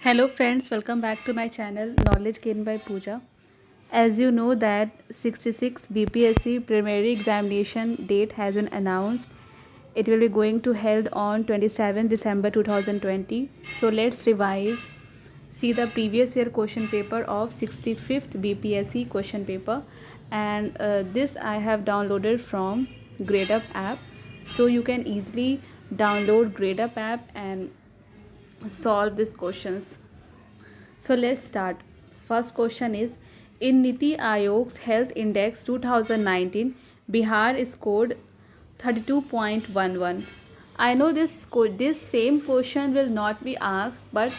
Hello friends, welcome back to my channel Knowledge Gained by Pooja. As you know that 66 BPSC preliminary examination date has been announced. It will be going to held on 27 December 2020. So let's revise. See the previous year question paper of 65th BPSC question paper, and this I have downloaded from GradeUp app. So you can easily download GradeUp app and solve these questions. So let's start. First question is, in Niti Aayog's Health Index 2019, Bihar scored 32.11. I know this same question will not be asked, but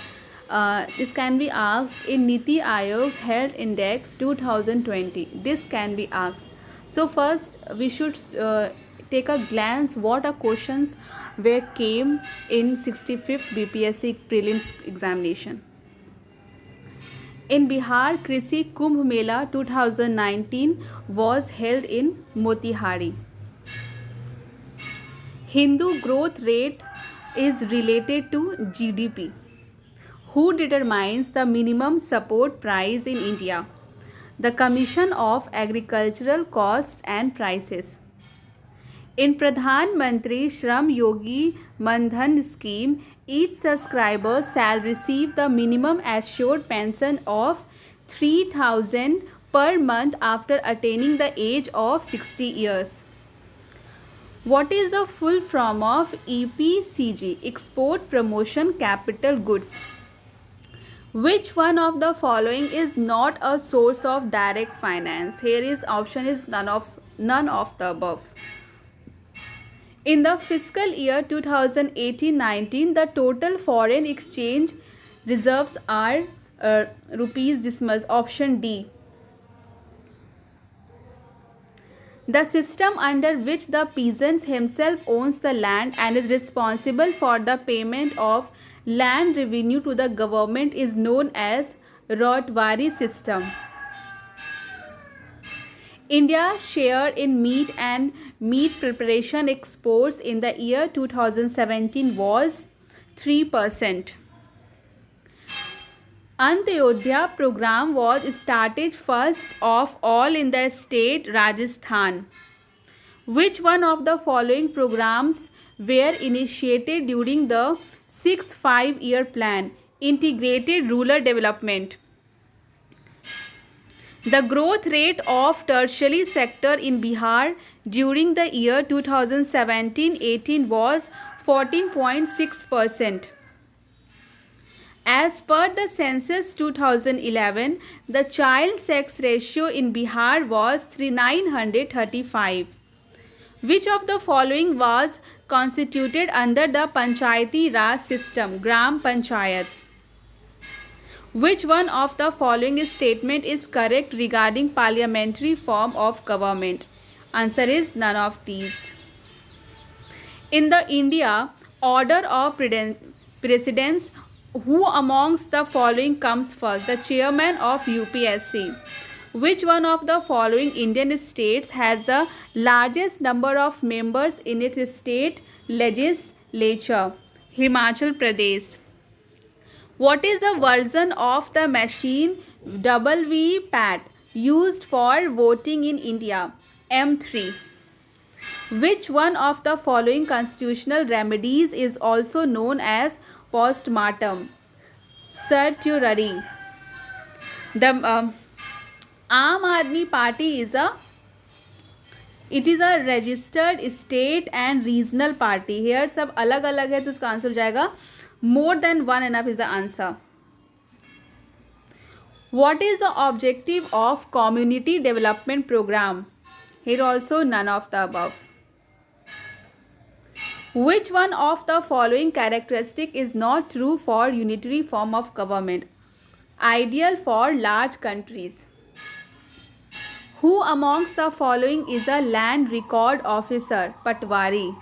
this can be asked in Niti Aayog's Health Index 2020. This can be asked. So first we should take a glance what are questions where came in 65th BPSC prelims examination. In Bihar, Krishi Kumbh Mela 2019 was held in Motihari. Hindu growth rate is related to GDP. Who determines the minimum support price in India? The Commission of Agricultural Costs and Prices. In Pradhan Mantri Shram Yogi Mandhan scheme, each subscriber shall receive the minimum assured pension of 3,000 per month after attaining the age of 60 years. What is the full form of EPCG? Export Promotion Capital Goods. Which one of the following is not a source of direct finance? Here is option is none of the above. In the fiscal year 2018-19, the total foreign exchange reserves are rupees this much. Option D. The system under which the peasant himself owns the land and is responsible for the payment of land revenue to the government is known as Rotwari system. India's share in meat and meat preparation exports in the year 2017 was 3%. Antyodaya program was started first of all in the state Rajasthan. Which one of the following programs were initiated during the 6th five-year plan? Integrated rural development. The growth rate of tertiary sector in Bihar during the year 2017-18 was 14.6%. As per the census 2011, the child sex ratio in Bihar was 935. Which of the following was constituted under the Panchayati Raj system, Gram Panchayat? Which one of the following statement is correct regarding parliamentary form of government? Answer is none of these. In the India order of precedence, who amongst the following comes first? The chairman of UPSC. Which one of the following Indian states has the largest number of members in its state legislature? Himachal Pradesh. What is the version of the machine WVPAT used for voting in India? M3. Which one of the following constitutional remedies is also known as postmortem? Certiorari. The Aam Aadmi Party is a registered state and regional party. Here सब अलग अलग है तो इसका answer हो जाएगा more than one enough is the answer. What is the objective of community development program? Here also none of the above. Which one of the following characteristic is not true for unitary form of government? Ideal for large countries. Who amongst the following is a land record officer? Patwari.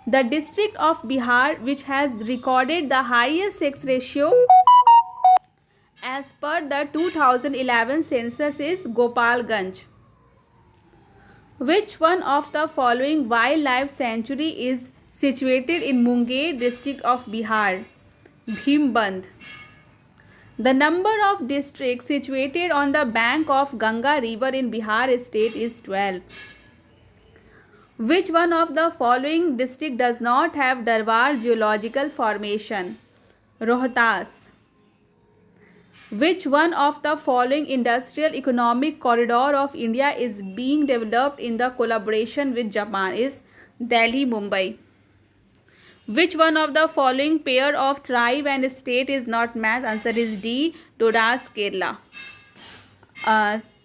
The district of Bihar which has recorded the highest sex ratio as per the 2011 census is Gopalganj. Which one of the following wildlife sanctuary is situated in Munger district of Bihar? Bhimband. The number of districts situated on the bank of Ganga river in Bihar state is 12. Which one of the following district does not have Darbar geological formation? Rohtas. Which one of the following industrial economic corridor of India is being developed in the collaboration with Japan? Is Delhi Mumbai. Which one of the following pair of tribe and state is not matched? Answer is D. Dodas, Kerala.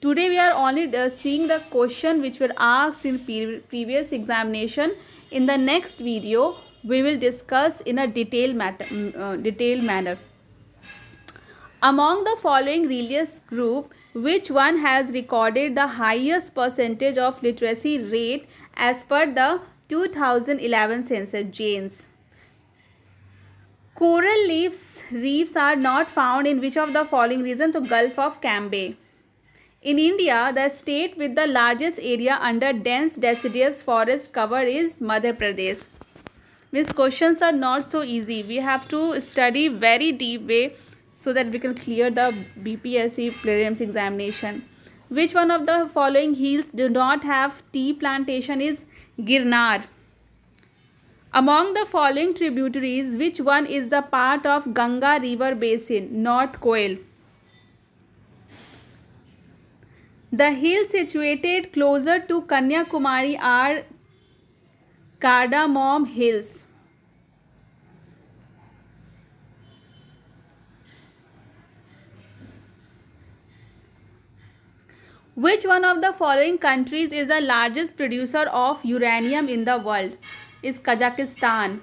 Today we are only seeing the question which were asked in previous examination. In the next video, we will discuss in a detailed manner. Among the following religious group, which one has recorded the highest percentage of literacy rate as per the 2011 census? Jains. Coral reefs are not found in which of the following regions? The Gulf of Cambay. In India, the state with the largest area under dense deciduous forest cover is Madhya Pradesh. These questions are not so easy. We have to study very deep way so that we can clear the BPSC prelims examination. Which one of the following hills do not have tea plantation? Is Girnar. Among the following tributaries, which one is the part of Ganga river basin? North Koel. The hills situated closer to Kanyakumari are Cardamom Hills. Which one of the following countries is the largest producer of uranium in the world? Is Kazakhstan.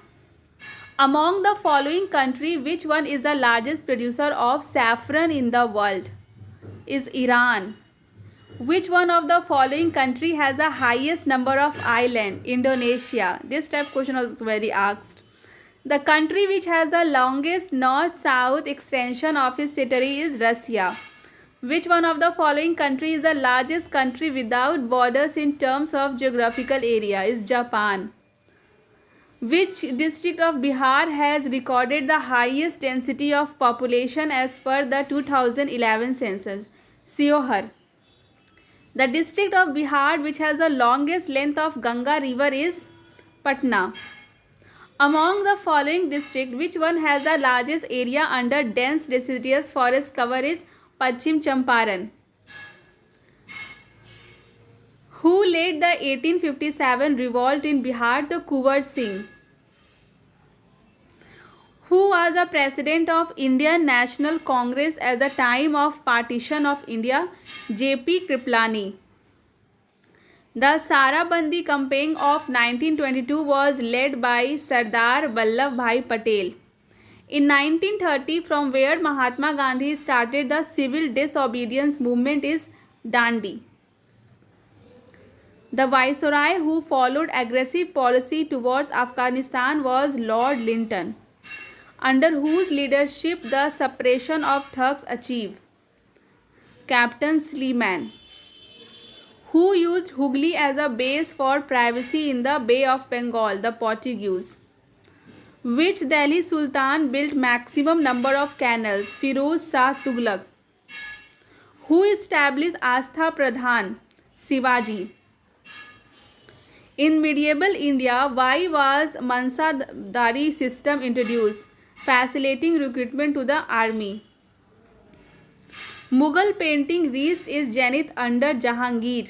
Among the following country, which one is the largest producer of saffron in the world? Is Iran. Which one of the following country has the highest number of islands? Indonesia. This type question was very asked. The country which has the longest north-south extension of its territory is Russia. Which one of the following country is the largest country without borders in terms of geographical area? Is Japan. Which district of Bihar has recorded the highest density of population as per the 2011 census? Siohar. The district of Bihar which has the longest length of Ganga river is Patna. Among the following districts, which one has the largest area under dense deciduous forest cover? Is Paschim Champaran. Who led the 1857 revolt in Bihar? The Kunwar Singh. Who was the president of Indian National Congress at the time of partition of India? J.P. Kripalani. The Sarabandi campaign of 1922 was led by Sardar Vallabhbhai Patel. In 1930, from where Mahatma Gandhi started the civil disobedience movement is Dandi. The viceroy who followed aggressive policy towards Afghanistan was Lord Lytton, under whose leadership the suppression of thugs achieved. Captain Sleeman. Who used Hooghly as a base for privacy in the Bay of Bengal? The Portuguese. Which Delhi Sultan built maximum number of canals? Firoz Shah Tughlaq. Who established Astha Pradhan? Shivaji. In medieval India, why was Mansadari system introduced? Facilitating recruitment to the army. Mughal painting reached its zenith under Jahangir.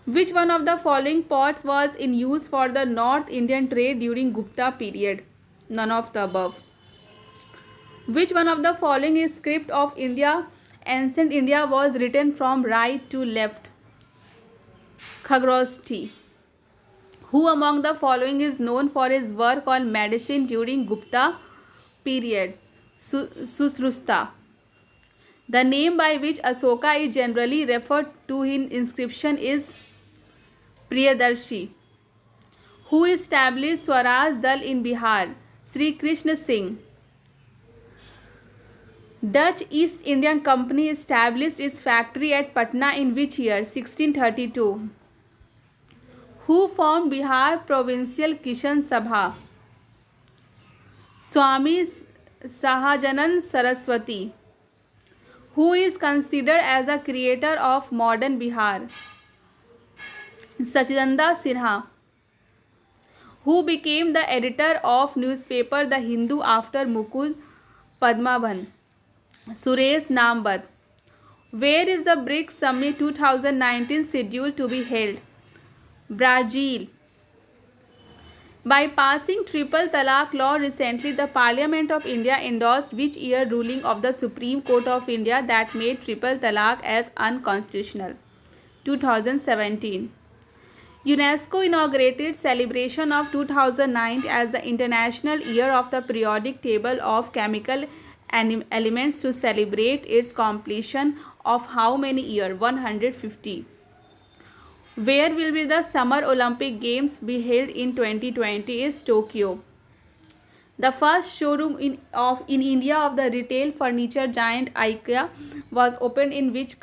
Which one of the following pots was in use for the North Indian trade during Gupta period? None of the above. Which one of the following is script of India? Ancient India was written from right to left. Khagrosthi. Who among the following is known for his work on medicine during Gupta period? Susruta. The name by which Asoka is generally referred to in inscription is Priyadarshi. Who established Swaraj Dal in Bihar? Sri Krishna Singh. Dutch East Indian Company established its factory at Patna in which year? 1632. Who formed Bihar Provincial Kishan Sabha? Swami Sahajanand Saraswati, who is considered as a creator of modern Bihar. Sachidanda Sinha, who became the editor of newspaper The Hindu after Mukul Padmavan. Suresh Nambat, where is the BRICS Summit 2019 scheduled to be held? Brazil. By passing triple talaq law recently, the Parliament of India endorsed which year ruling of the Supreme Court of India that made triple talaq as unconstitutional? 2017. UNESCO inaugurated celebration of 2009 as the International Year of the Periodic Table of Chemical Elements to celebrate its completion of how many years? 150. Where will be the Summer Olympic Games be held in 2020 is Tokyo. The first showroom in India of the retail furniture giant IKEA was opened in which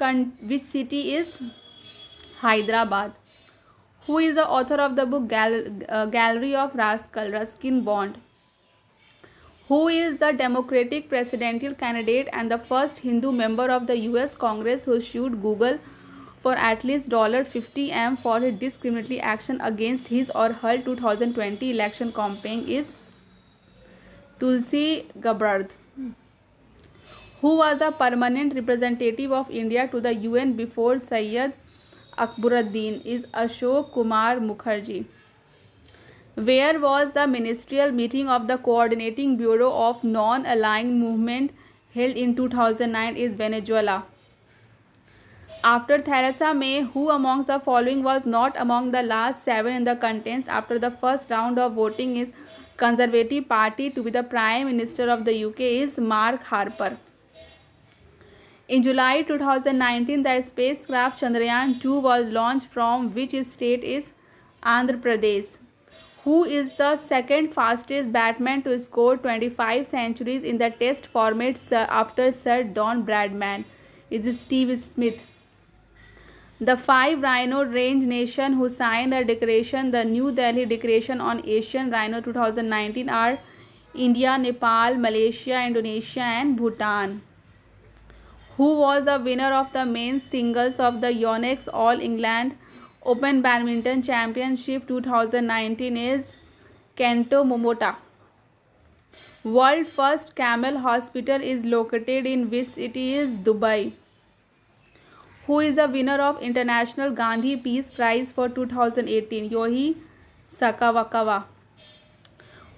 city is? Hyderabad. Who is the author of the book Gallery of Rascal, Ruskin Bond? Who is the Democratic presidential candidate and the first Hindu member of the US Congress who sued Google for at least $50 for his discriminatory action against his or her 2020 election campaign is? Tulsi Gabbard. Who was the permanent representative of India to the UN before Syed Akbaruddin? Is Ashok Kumar Mukherjee. Where was the ministerial meeting of the Coordinating Bureau of Non-Aligned Movement held in 2009? Is Venezuela. After Theresa May, who amongst the following was not among the last 7 in the contest after the first round of voting is Conservative Party to be the Prime Minister of the UK? Is Mark Harper. In July 2019, the spacecraft Chandrayaan-2 was launched from which state? Is Andhra Pradesh. Who is the second fastest batsman to score 25 centuries in the Test format after Sir Don Bradman? Is Steve Smith. The 5 rhino range nations who signed a declaration, the New Delhi Declaration on Asian Rhino 2019, are India, Nepal, Malaysia, Indonesia and Bhutan. Who was the winner of the men's singles of the Yonex All England Open Badminton Championship 2019? Is Kento Momota. World first camel hospital is located in which city? Is Dubai. Who is the winner of International Gandhi Peace Prize for 2018? Yohei Sakawakawa.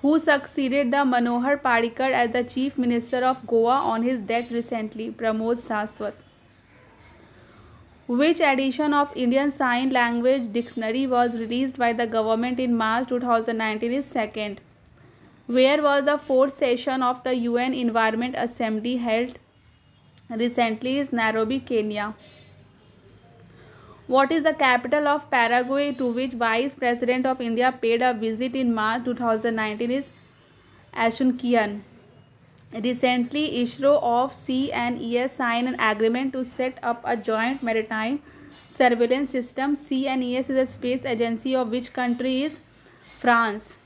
Who succeeded the Manohar Parrikar as the Chief Minister of Goa on his death recently? Pramod Saswat. Which edition of Indian Sign Language Dictionary was released by the government in March 2019? Is second. Where was the 4th session of the UN Environment Assembly held recently? Is Nairobi, Kenya. What is the capital of Paraguay to which Vice President of India paid a visit in March 2019? Is Asunción. Recently, ISRO of CNES signed an agreement to set up a joint maritime surveillance system. CNES is a space agency of which country? Is France.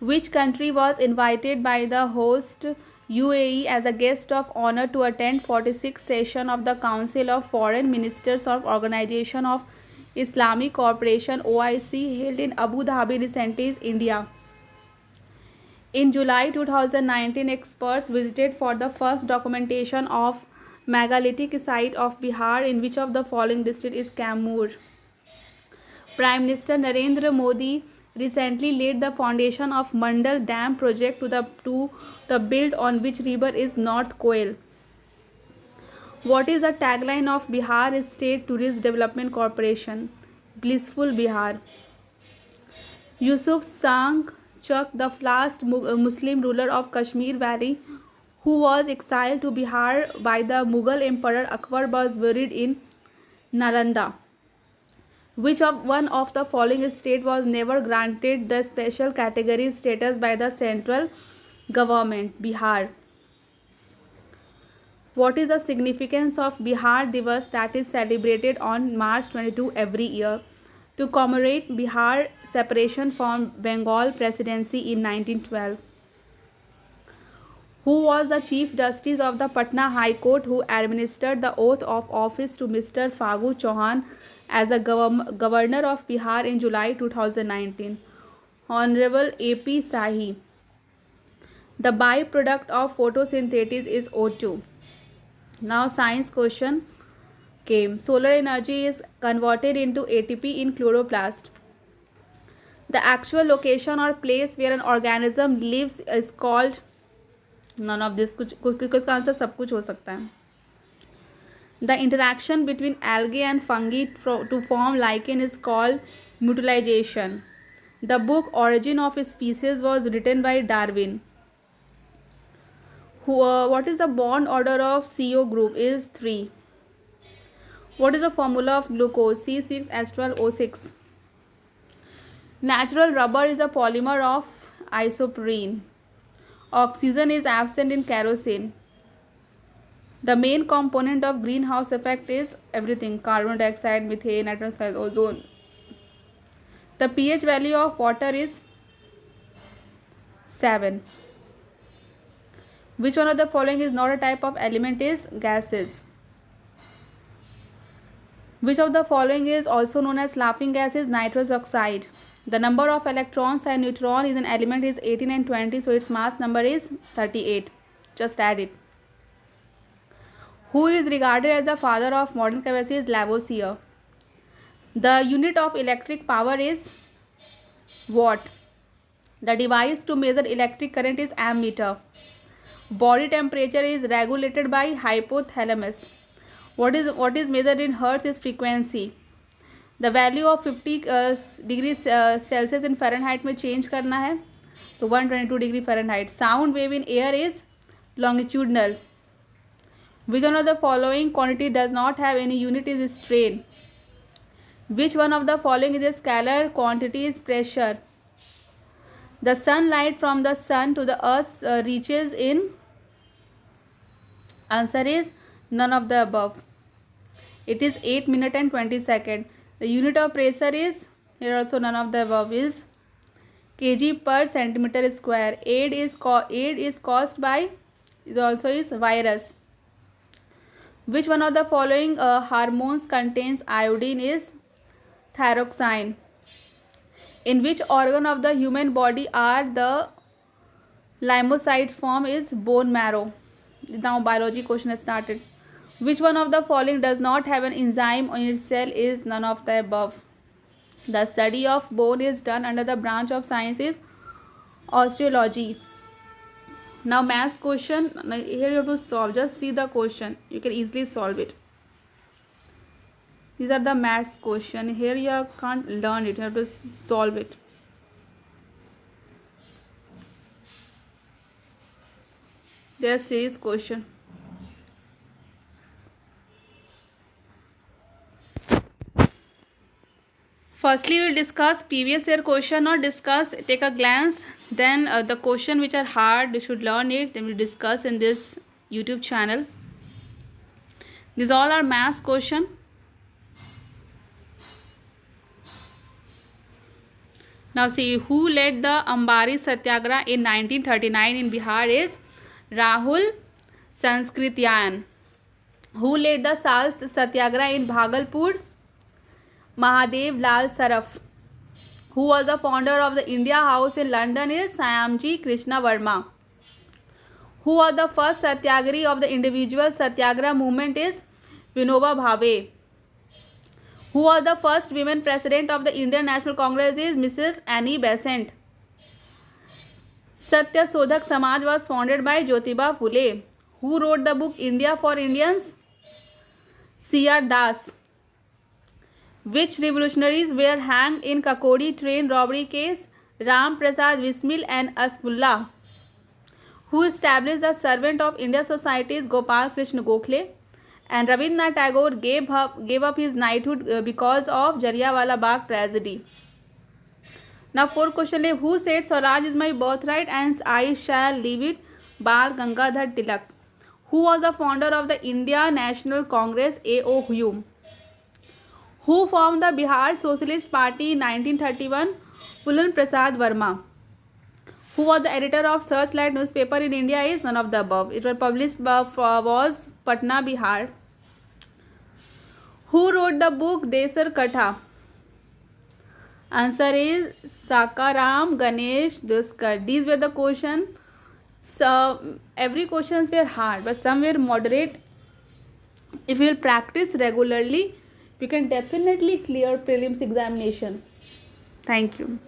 Which country was invited by the host UAE as a guest of honor to attend 46th session of the Council of Foreign Ministers of Organization of Islamic Cooperation OIC held in Abu Dhabi recently? Is India. In July 2019, experts visited for the first documentation of megalithic site of Bihar in which of the following district? Is Kaimur. Prime Minister Narendra Modi recently laid the foundation of Mandal Dam project to the build on which river? Is North Koel. What is the tagline of Bihar State Tourist Development Corporation? Blissful Bihar. Yusuf Sang Chak, the last Muslim ruler of Kashmir Valley, who was exiled to Bihar by the Mughal Emperor Akbar, was buried in Nalanda. Which of one of the following state was never granted the special category status by the central government? Bihar. What is the significance of Bihar Divas that is celebrated on March 22 every year? To commemorate Bihar separation from Bengal presidency in 1912. Who was the Chief Justice of the Patna High Court who administered the oath of office to Mr. Fagu Chauhan as the Governor of Bihar in July 2019? Honorable A.P. Sahi. The byproduct of photosynthesis is O2. Now science question came. Solar energy is converted into ATP in chloroplast. The actual location or place where an organism lives is called. None of this. कुछ का answer सब कुछ हो सकता है. The interaction between algae and fungi to form lichen is called mutualization. The book Origin of Species was written by Darwin. What is the bond order of CO group? Is 3. What is the formula of glucose? C6H12O6. Natural rubber is a polymer of isoprene. Oxygen is absent in kerosene. The main component of greenhouse effect is everything: carbon dioxide, methane, nitrogen oxide, ozone. The pH value of water is 7. Which one of the following is not a type of element? Is gases. Which of the following is also known as laughing gas? Is nitrous oxide. The number of electrons and neutrons in an element is 18 and 20, so its mass number is 38. Just add it. Who is regarded as the father of modern chemistry? Is Lavoisier. The unit of electric power is watt. The device to measure electric current is ammeter. Body temperature is regulated by hypothalamus. What is measured in hertz? Is frequency. The value of 50 degree Celsius in Fahrenheit में change करना है तो 122 degree Fahrenheit. Sound wave in air is longitudinal. Which one of the following quantity does not have any unit? Is strain. Which one of the following is a scalar quantity? Is pressure. The sunlight from the sun to the earth reaches in. Answer is none of the above. It is 8 minutes and 20 seconds. The unit of pressure is, here also none of the above, is kg per centimeter square. Aid is caused by, is also is virus. Which one of the following hormones contains iodine? Is thyroxine. In which organ of the human body are the lymphocytes formed? Is bone marrow. Now biology question has started. Which one of the following does not have an enzyme on its cell? Is none of the above. The study of bone is done under the branch of science is osteology. Now maths question. Here you have to solve. Just see the question. You can easily solve it. These are the maths question. Here you can't learn it. You have to solve it. There are series question. Firstly, we will discuss previous year question or take a glance. Then the question which are hard, you should learn it. Then we will discuss in this YouTube channel. These all are maths question. Now see, who led the Ambari Satyagraha in 1939 in Bihar? Is Rahul Sanskrityan. Who led the Salt Satyagraha in Bhagalpur? Mahadev Lal Saraf. Who was the founder of the India House in London? Is Syamji Krishna Verma. Who was the first Satyagrahi of the individual Satyagraha movement? Is Vinoba Bhave. Who was the first women president of the Indian National Congress? Is Mrs. Annie Besant. Satya Sodhak Samaj was founded by Jyotiba Phule. Who wrote the book India for Indians? C.R. Das. Which revolutionaries were hanged in Kakori train robbery case? Ram Prasad Bismil and Asfullah. Who established the Servant of India Societies? Gopal Krishna Gokhale. And Rabindranath Tagore gave up his knighthood because of Jallianwala Bagh tragedy. Now fourth question is, who said Swaraj is my birthright and I shall leave it? Bal Gangadhar Tilak. Who was the founder of the India National Congress? A.O. Hume. Who formed the Bihar Socialist Party in 1931? Pulan Prasad Verma. Who was the editor of Searchlight newspaper in India is none of the above. It was published was Patna, Bihar. Who wrote the book Desar Katha? Answer is Sakaram Ganesh Duskar. These were the questions. So every questions were hard, but some were moderate. If you will practice regularly, you can definitely clear prelims examination. Thank you.